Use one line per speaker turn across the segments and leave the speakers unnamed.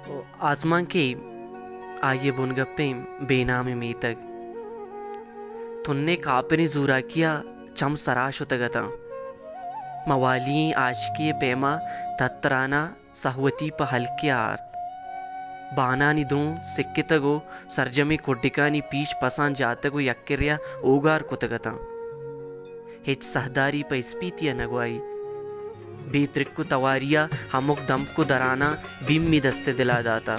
आसमान के आये बुनगप्पे बेनामे मीतग तुन्ने कापनी जूरा किया चम सराशुतगता मवाली आशकी पेमा तत्तराना सहवती प हल्के आर्त बानानी दूं सिक्कितगो सर्जमी कोड्डिकानी पीछ पसान जातगो यक्किरिया ओगार कुतगता हेच सहदारी प स्पीतिया नगवाई बीत्रिक्कु तवारिया हमुक दमकु दराना बिम्मी दस्ते दिला दाता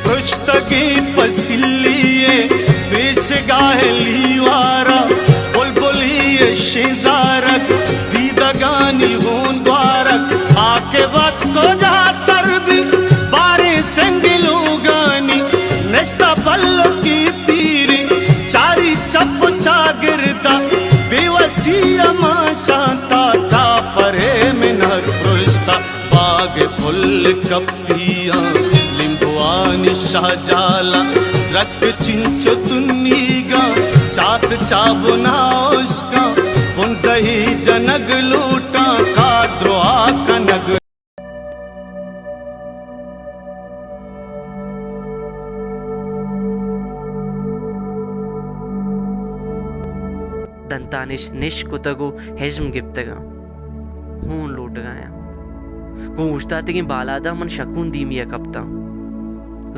पृष्ठगी पसिल्लिये पेश गाहे लीवारा बुलबुलिये शेजारक दीदगानी होन द्वारक आके वक्त को जा सर्दी बारे संगिलो गानी नश्ता पल्लो की पीरी चारी चप चागिरदा बेवसी अमा शांता ता परे में न पृष्ठा बाग फुल कपिया लिंबुआनी शाहजाला रचक चिंचो तुन्नीगा चात चाबुना उसका बुनसही जनग लूटा खाद्रोआ कनग
दंतानिश निष्कुतगो हेजम गिप्तगा हून लूट गया को उस्ताते की बालादा मन शकून दीमिया कपता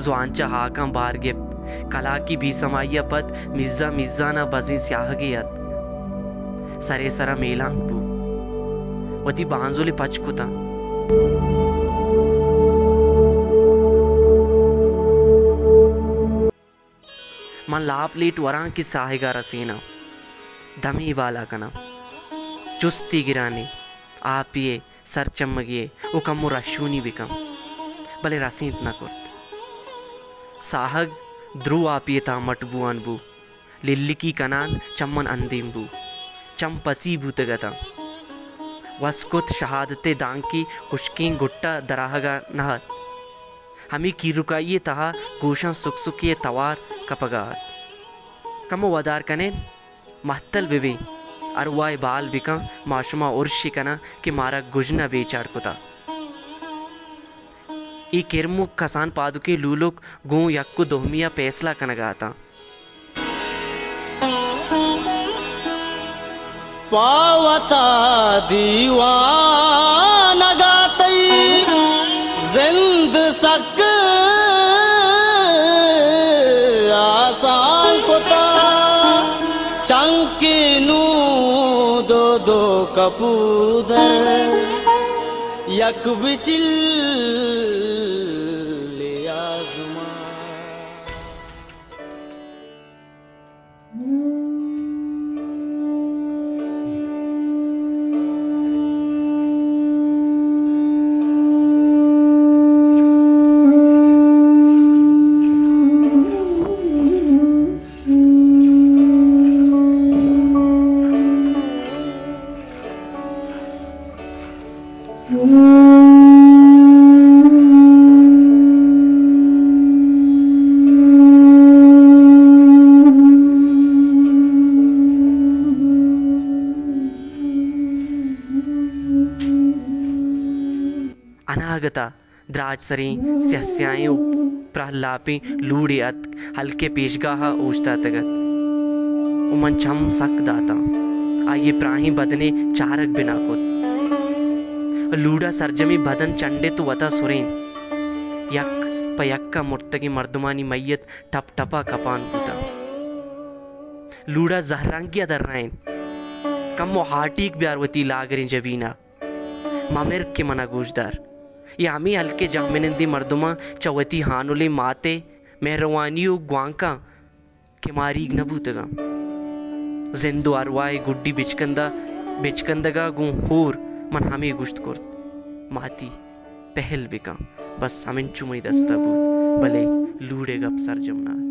ज़्वांचा हाका बार गिप्त कला की भी समाइया पत मिज़्ज़ा मिज़्ज़ाना बज़ी स्याह गियत सरे सरा मेलांग पू वती बांजुले पचकुता मन लाप लेट वरां की साहिगा रसीना दमी वाला कना चुस्ती गिराने आपिए सर चमगिए वो कमु रशूनी बिकम भले रसींत न कुर्त साहग ध्रुव आपिए था मटबू अनबू लिल्ली की कनान चम्मन अंदीम्बू चम पसी भूतगता वस्कुत शहादते दांकी कुश्किंग गुट्टा दराहगा नहत हमी की रुकाइए तहा गोशा सुख सुखिए तवार कपगार कमो वदार कने महतल बिबी अरवाय बाल बिका माशुमा उर्शी कना कि मारा गुजना बेचार कुता ई किरमुक कसान पादुके लूलुक गो यक्कु दोहमिया पैसला कनगाता
पावता दीवाना गातई जिंद सक आसान कुता चंकिनू दो दो कपूदर यक बिचिल ले आज़मा
अनागता द्राजसरी स्यस्यायु प्रहलापी लूड़ी अत हल्के पेशगाहा ओष्टा तगत उमन छम सक दाता आये प्राही बदने चारक बिना कुत लूड़ा सरजमी बदन चंडे तो वता सुरेन यक पयक्का मुर्तगी मर्दमानी मैयत टप टपा कपान बुता लूड़ा जहरंगिया दर्राइन कमो हाटीक ब्यारवती लागरिन जबीना मामेर के मना गोशदार ये आमी हल्के जामिनंदी मर्दुमा चवती हानुले माते मेहरवानियो ग्वांका के मारीग नबूतगा जिंदो अरवाए गुड्डी बिचकंदगा गु होर मन हमें गुश्त कुर्त माती पहल बिका बस हमें चुमई दस्ता बूत भले लूड़े गप सर जमनात